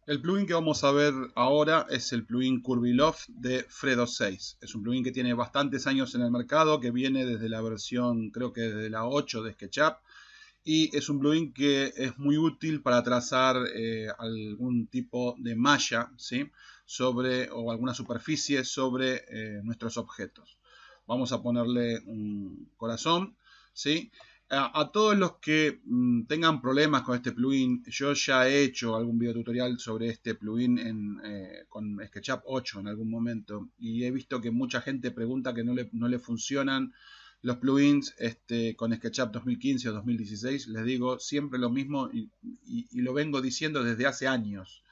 El plugin que vamos a ver ahora es el plugin Curviloft de Fredo 6. Es un plugin que tiene bastantes años en el mercado, que viene desde la versión, creo que desde la 8 de SketchUp. Y es un plugin que es muy útil para trazar algún tipo de malla, ¿sí? Sobre, o alguna superficie sobre nuestros objetos. Vamos a ponerle un corazón, ¿sí? A todos los que tengan problemas con este plugin, yo ya he hecho algún video tutorial sobre este plugin con SketchUp 8 en algún momento, y he visto que mucha gente pregunta que no le funcionan los plugins con SketchUp 2015 o 2016. Les digo siempre lo mismo y lo vengo diciendo desde hace años.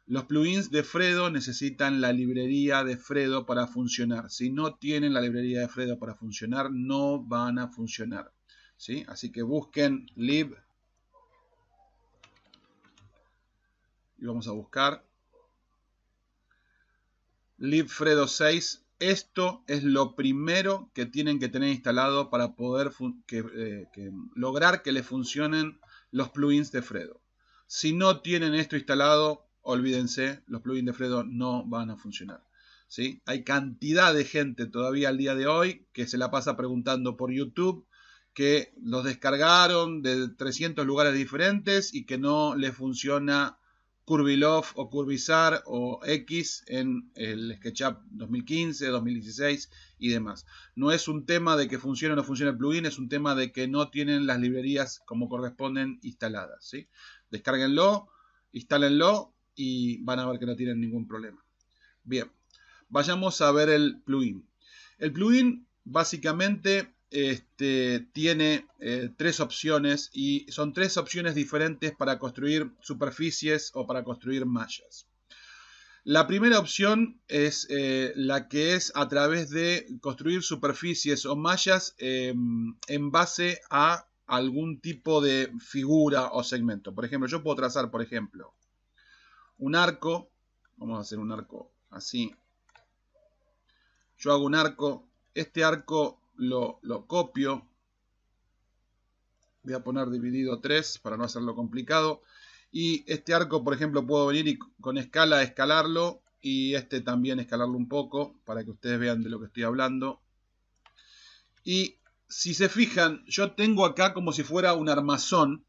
Los plugins de Fredo necesitan la librería de Fredo para funcionar. Si no tienen la librería de Fredo para funcionar, no van a funcionar, ¿sí? Así que busquen lib y vamos a buscar libfredo 6. Esto es lo primero que tienen que tener instalado para poder lograr que les funcionen los plugins de Fredo. Si no tienen esto instalado, olvídense, los plugins de Fredo no van a funcionar, ¿sí? Hay cantidad de gente todavía al día de hoy que se la pasa preguntando por YouTube, que los descargaron de 300 lugares diferentes y que no les funciona Curviloft o Curvizar o X en el SketchUp 2015, 2016 y demás. No es un tema de que funcione o no funcione el plugin, es un tema de que no tienen las librerías como corresponden instaladas, ¿sí? Descárguenlo, instálenlo y van a ver que no tienen ningún problema. Bien, vayamos a ver el plugin. El plugin básicamente tiene tres opciones, y son tres opciones diferentes para construir superficies o para construir mallas. La primera opción es la que es a través de construir superficies o mallas en base a algún tipo de figura o segmento. Por ejemplo, yo puedo trazar, por ejemplo, un arco. Vamos a hacer un arco así. Yo hago un arco. Este arco lo copio. Voy a poner dividido 3 para no hacerlo complicado. Y este arco, por ejemplo, puedo venir y con escala escalarlo. Y este también escalarlo un poco para que ustedes vean de lo que estoy hablando. Y si se fijan, yo tengo acá como si fuera un armazón,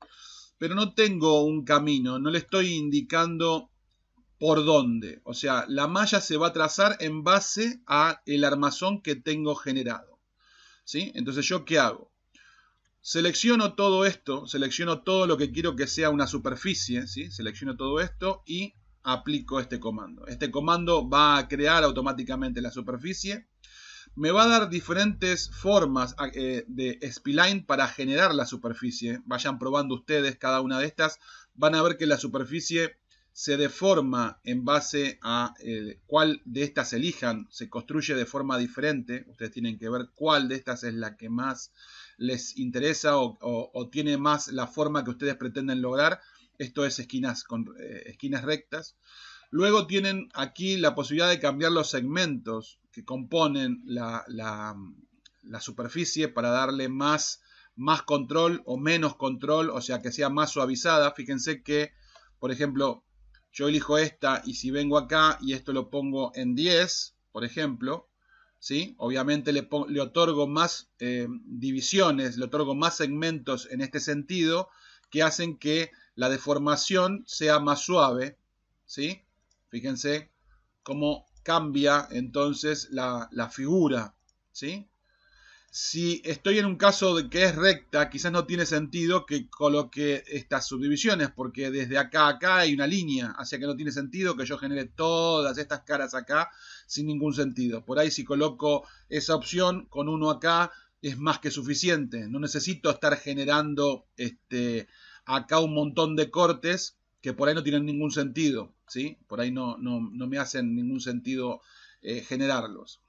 pero no tengo un camino. No le estoy indicando por dónde. O sea, la malla se va a trazar en base a el armazón que tengo generado, ¿sí? Entonces, ¿yo qué hago? Selecciono todo esto, selecciono todo lo que quiero que sea una superficie, ¿sí? Selecciono todo esto y aplico este comando. Este comando va a crear automáticamente la superficie. Me va a dar diferentes formas de spline para generar la superficie. Vayan probando ustedes cada una de estas. Van a ver que la superficie se deforma en base a cuál de estas elijan. Se construye de forma diferente. Ustedes tienen que ver cuál de estas es la que más les interesa o tiene más la forma que ustedes pretenden lograr. Esto es esquinas rectas. Luego tienen aquí la posibilidad de cambiar los segmentos que componen la superficie para darle más control o menos control, o sea, que sea más suavizada. Fíjense que, por ejemplo, yo elijo esta y si vengo acá y esto lo pongo en 10, por ejemplo, ¿sí? Obviamente le otorgo más divisiones, le otorgo más segmentos en este sentido que hacen que la deformación sea más suave, ¿sí? Fíjense cómo cambia entonces la figura, ¿sí? Si estoy en un caso de que es recta, quizás no tiene sentido que coloque estas subdivisiones, porque desde acá a acá hay una línea, así que no tiene sentido que yo genere todas estas caras acá sin ningún sentido. Por ahí si coloco esa opción con uno acá es más que suficiente. No necesito estar generando acá un montón de cortes que por ahí no tienen ningún sentido, ¿sí? Por ahí no me hacen ningún sentido generarlos.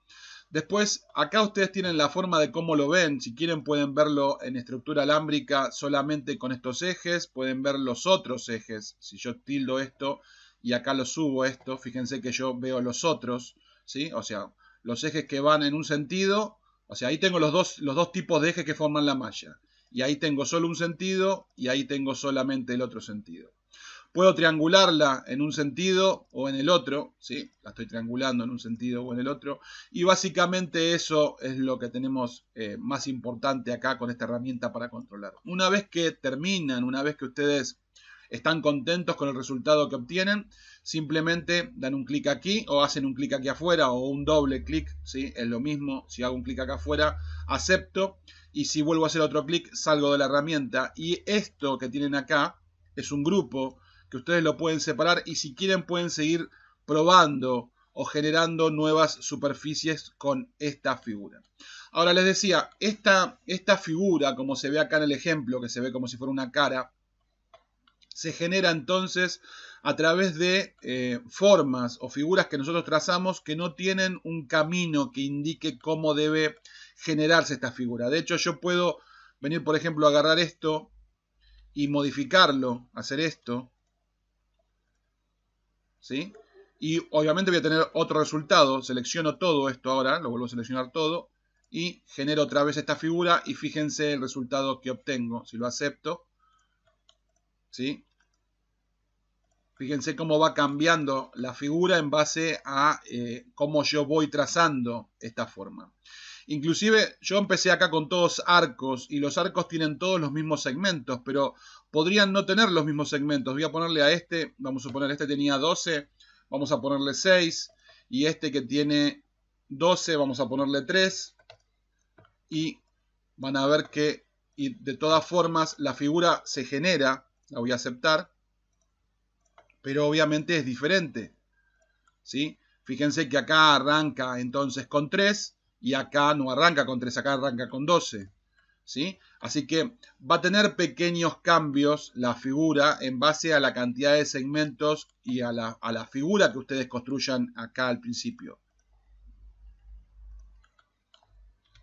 Después, acá ustedes tienen la forma de cómo lo ven. Si quieren pueden verlo en estructura alámbrica solamente con estos ejes. Pueden ver los otros ejes. Si yo tildo esto y acá lo subo esto, fíjense que yo veo los otros, ¿sí? O sea, los ejes que van en un sentido. O sea, ahí tengo los dos tipos de ejes que forman la malla. Y ahí tengo solo un sentido y ahí tengo solamente el otro sentido. Puedo triangularla en un sentido o en el otro, ¿sí? La estoy triangulando en un sentido o en el otro. Y básicamente eso es lo que tenemos más importante acá con esta herramienta para controlar. Una vez que terminan, una vez que ustedes están contentos con el resultado que obtienen, simplemente dan un clic aquí o hacen un clic aquí afuera o un doble clic, ¿sí? Es lo mismo, si hago un clic acá afuera, acepto, y si vuelvo a hacer otro clic, salgo de la herramienta. Y esto que tienen acá es un grupo que ustedes lo pueden separar y si quieren pueden seguir probando o generando nuevas superficies con esta figura. Ahora les decía, esta figura, como se ve acá en el ejemplo, que se ve como si fuera una cara, se genera entonces a través de formas o figuras que nosotros trazamos que no tienen un camino que indique cómo debe generarse esta figura. De hecho, yo puedo venir, por ejemplo, a agarrar esto y modificarlo, hacer esto, ¿sí? Y obviamente voy a tener otro resultado. Selecciono todo esto ahora, lo vuelvo a seleccionar todo y genero otra vez esta figura y fíjense el resultado que obtengo. Si lo acepto, ¿sí? Fíjense cómo va cambiando la figura en base a cómo yo voy trazando esta forma. Inclusive yo empecé acá con todos arcos y los arcos tienen todos los mismos segmentos, pero podrían no tener los mismos segmentos. Voy a ponerle a este, vamos a suponer este tenía 12, vamos a ponerle 6 y este que tiene 12 vamos a ponerle 3 y van a ver que de todas formas la figura se genera, la voy a aceptar, pero obviamente es diferente, ¿sí? Fíjense que acá arranca entonces con 3 y acá no arranca con 3, acá arranca con 12, ¿sí? Así que va a tener pequeños cambios la figura en base a la cantidad de segmentos y a la figura que ustedes construyan acá al principio.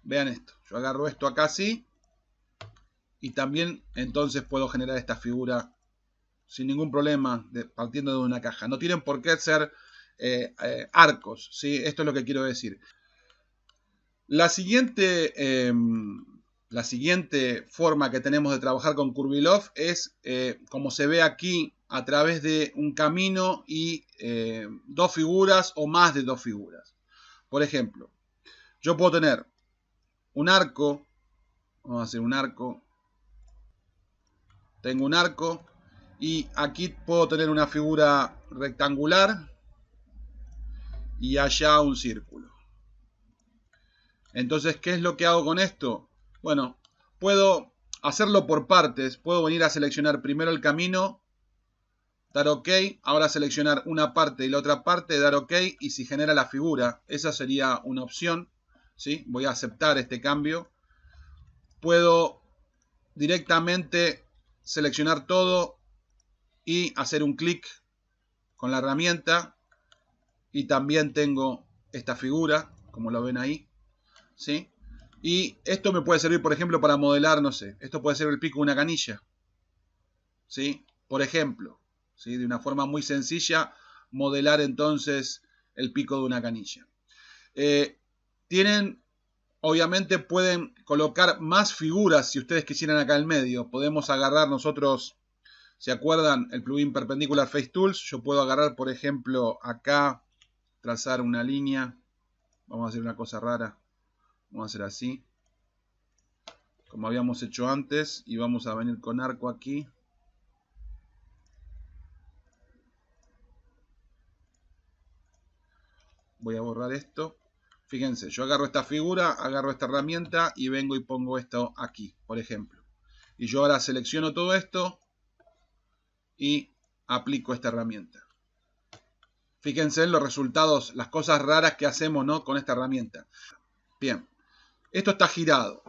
Vean esto, yo agarro esto acá así y también entonces puedo generar esta figura sin ningún problema, partiendo de una caja. No tienen por qué ser arcos, ¿sí? Esto es lo que quiero decir. La siguiente forma que tenemos de trabajar con Curvilove es, como se ve aquí, a través de un camino y dos figuras o más de dos figuras. Por ejemplo, yo puedo tener un arco, vamos a hacer un arco, tengo un arco, y aquí puedo tener una figura rectangular y allá un círculo. Entonces, ¿qué es lo que hago con esto? Bueno, puedo hacerlo por partes. Puedo venir a seleccionar primero el camino, dar OK, ahora seleccionar una parte y la otra parte, dar OK, y si genera la figura. Esa sería una opción, ¿sí? Voy a aceptar este cambio. Puedo directamente seleccionar todo y hacer un clic con la herramienta y también tengo esta figura, como lo ven ahí, ¿sí? Y esto me puede servir, por ejemplo, para modelar, no sé, esto puede ser el pico de una canilla, ¿sí? Por ejemplo, ¿sí? De una forma muy sencilla, modelar entonces el pico de una canilla. Obviamente pueden colocar más figuras si ustedes quisieran acá en medio. Podemos agarrar nosotros, ¿se acuerdan? El plugin Perpendicular Face Tools. Yo puedo agarrar, por ejemplo, acá, trazar una línea. Vamos a hacer una cosa rara. Vamos a hacer así, como habíamos hecho antes, y vamos a venir con arco aquí. Voy a borrar esto. Fíjense, yo agarro esta figura, agarro esta herramienta y vengo y pongo esto aquí, por ejemplo. Y yo ahora selecciono todo esto y aplico esta herramienta. Fíjense en los resultados, las cosas raras que hacemos, ¿no? Con esta herramienta. Bien, esto está girado,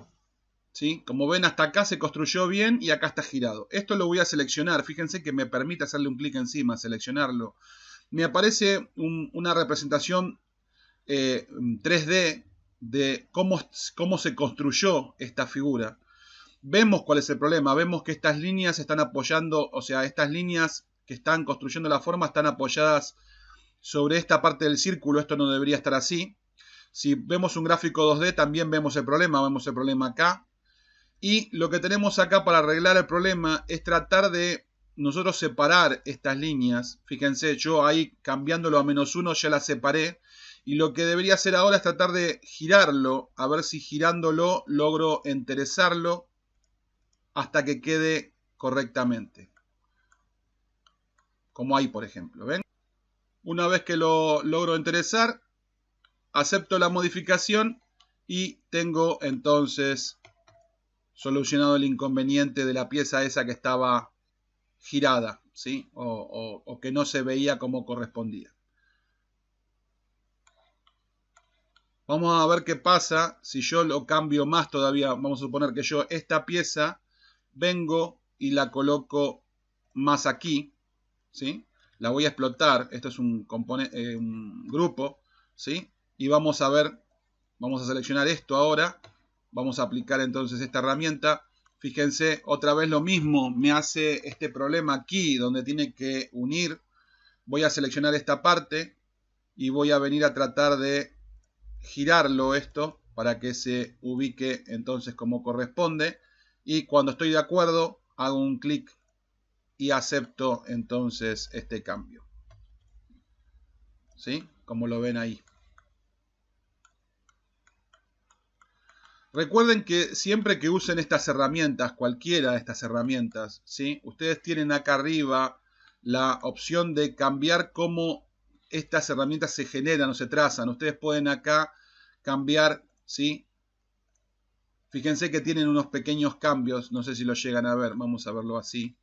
¿sí? Como ven, hasta acá se construyó bien y acá está girado. Esto lo voy a seleccionar. Fíjense que me permite hacerle un clic encima, seleccionarlo. Me aparece una representación 3D de cómo se construyó esta figura. Vemos cuál es el problema. Vemos que estas líneas están apoyando, o sea, estas líneas que están construyendo la forma están apoyadas sobre esta parte del círculo. Esto no debería estar así. Si vemos un gráfico 2D también vemos el problema. Vemos el problema acá. Y lo que tenemos acá para arreglar el problema es tratar de nosotros separar estas líneas. Fíjense, yo ahí cambiándolo a -1 ya la separé. Y lo que debería hacer ahora es tratar de girarlo, a ver si girándolo logro enderezarlo hasta que quede correctamente. Como ahí, por ejemplo, ¿ven? Una vez que lo logro enderezar, acepto la modificación y tengo entonces solucionado el inconveniente de la pieza esa que estaba girada, ¿sí? O que no se veía como correspondía. Vamos a ver qué pasa si yo lo cambio más todavía. Vamos a suponer que yo esta pieza vengo y la coloco más aquí, ¿sí? La voy a explotar. Esto es un grupo, ¿sí? Y vamos a ver, vamos a seleccionar esto ahora. Vamos a aplicar entonces esta herramienta. Fíjense, otra vez lo mismo. Me hace este problema aquí donde tiene que unir. Voy a seleccionar esta parte y voy a venir a tratar de girarlo esto para que se ubique entonces como corresponde. Y cuando estoy de acuerdo, hago un clic y acepto entonces este cambio. ¿Sí? Como lo ven ahí. Recuerden que siempre que usen estas herramientas, cualquiera de estas herramientas, ¿sí? Ustedes tienen acá arriba la opción de cambiar cómo estas herramientas se generan o se trazan. Ustedes pueden acá cambiar, ¿sí? Fíjense que tienen unos pequeños cambios, no sé si lo llegan a ver, vamos a verlo así.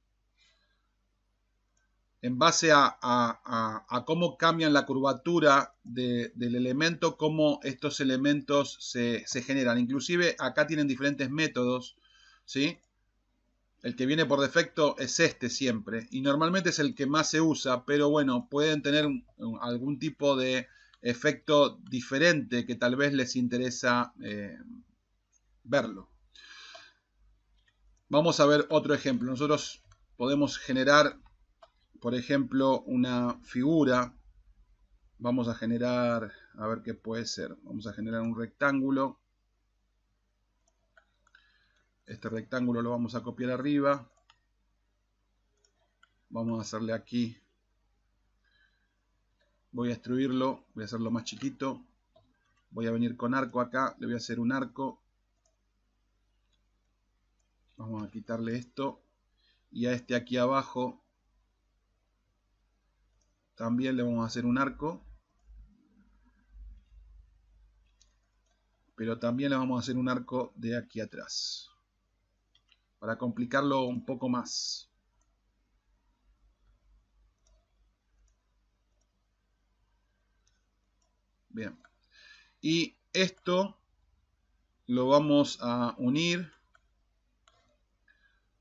En base a cómo cambian la curvatura del elemento, cómo estos elementos se generan. Inclusive acá tienen diferentes métodos, ¿sí? El que viene por defecto es este siempre, y normalmente es el que más se usa, pero bueno, pueden tener algún tipo de efecto diferente que tal vez les interesa verlo. Vamos a ver otro ejemplo. Nosotros podemos generar, por ejemplo, una figura. Vamos a generar, a ver qué puede ser. Vamos a generar un rectángulo. Este rectángulo lo vamos a copiar arriba. Vamos a hacerle aquí. Voy a extruirlo. Voy a hacerlo más chiquito. Voy a venir con arco acá. Le voy a hacer un arco. Vamos a quitarle esto. Y a este aquí abajo también le vamos a hacer un arco. Pero también le vamos a hacer un arco de aquí atrás. Para complicarlo un poco más. Bien. Y esto lo vamos a unir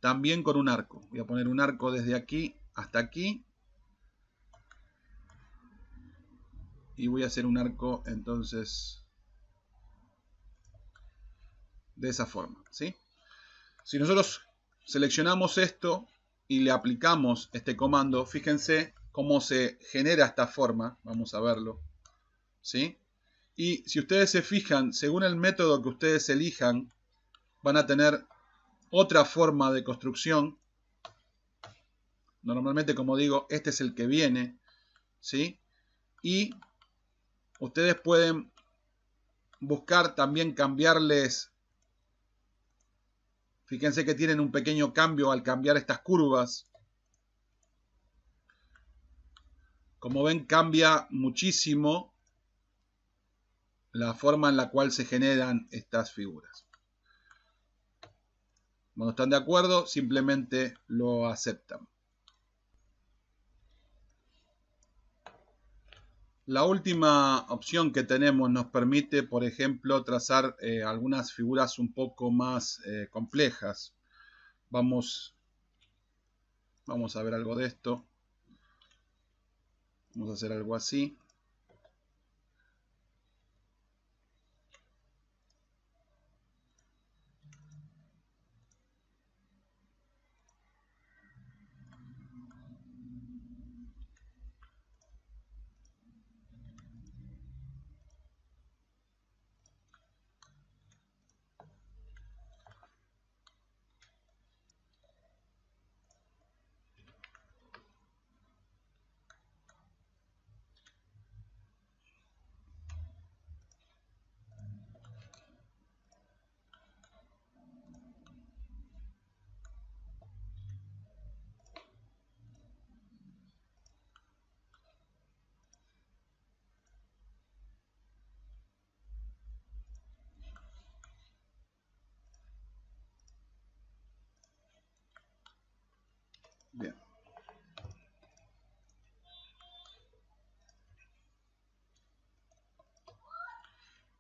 también con un arco. Voy a poner un arco desde aquí hasta aquí. Y voy a hacer un arco entonces de esa forma, ¿sí? Si nosotros seleccionamos esto y le aplicamos este comando, fíjense cómo se genera esta forma. Vamos a verlo, ¿sí? Y si ustedes se fijan, según el método que ustedes elijan, van a tener otra forma de construcción. Normalmente, como digo, este es el que viene, ¿sí? Y ustedes pueden buscar también cambiarles. Fíjense que tienen un pequeño cambio al cambiar estas curvas. Como ven, cambia muchísimo la forma en la cual se generan estas figuras. Cuando están de acuerdo, simplemente lo aceptan. La última opción que tenemos nos permite, por ejemplo, trazar algunas figuras un poco más complejas. Vamos a ver algo de esto. Vamos a hacer algo así.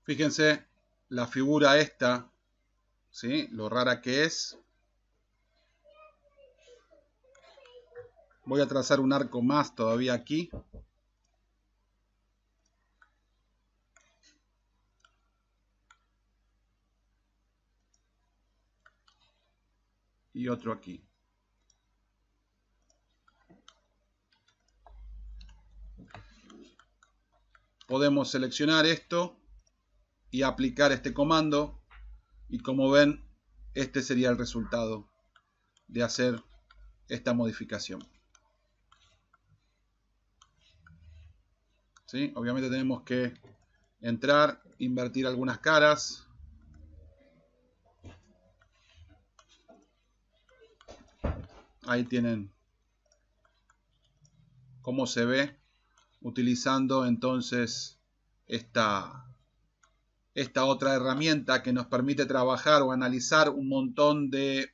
Fíjense la figura esta, ¿sí? Lo rara que es. Voy a trazar un arco más todavía aquí. Y otro aquí. Podemos seleccionar esto y aplicar este comando. Y como ven, este sería el resultado de hacer esta modificación. ¿Sí? Obviamente tenemos que entrar, invertir algunas caras. Ahí tienen cómo se ve utilizando entonces esta otra herramienta que nos permite trabajar o analizar un montón de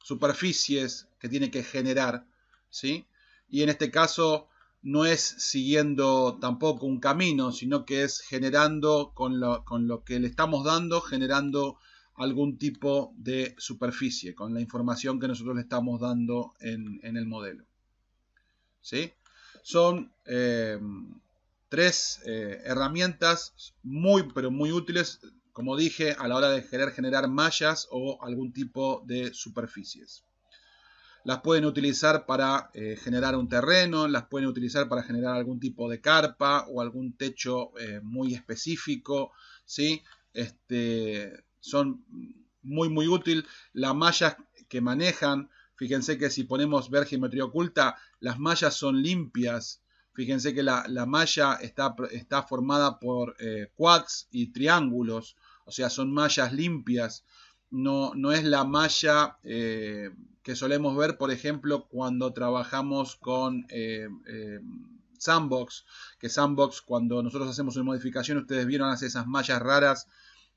superficies que tiene que generar, ¿sí? Y en este caso no es siguiendo tampoco un camino, sino que es generando con lo que le estamos dando, generando algún tipo de superficie con la información que nosotros le estamos dando en el modelo. ¿Sí? Son tres herramientas pero muy útiles, como dije, a la hora de querer generar mallas o algún tipo de superficies. Las pueden utilizar para generar un terreno, las pueden utilizar para generar algún tipo de carpa o algún techo muy específico, ¿sí? Son muy útil. Las mallas que manejan, fíjense que si ponemos ver geometría oculta, las mallas son limpias. Fíjense que la malla está formada por quads y triángulos, o sea, son mallas limpias. No es la malla que solemos ver, por ejemplo, cuando trabajamos con Sandbox. Que Sandbox, cuando nosotros hacemos una modificación, ustedes vieron hace esas mallas raras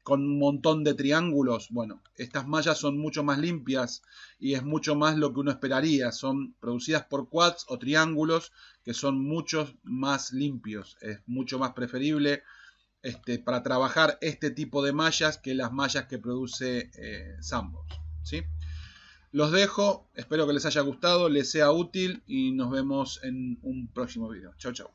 con un montón de triángulos. Bueno, estas mallas son mucho más limpias y es mucho más lo que uno esperaría. Son producidas por quads o triángulos que son mucho más limpios. Es mucho más preferible para trabajar este tipo de mallas que las mallas que produce Sandbox, ¿sí? Los dejo, espero que les haya gustado, les sea útil y nos vemos en un próximo video. Chau, chau.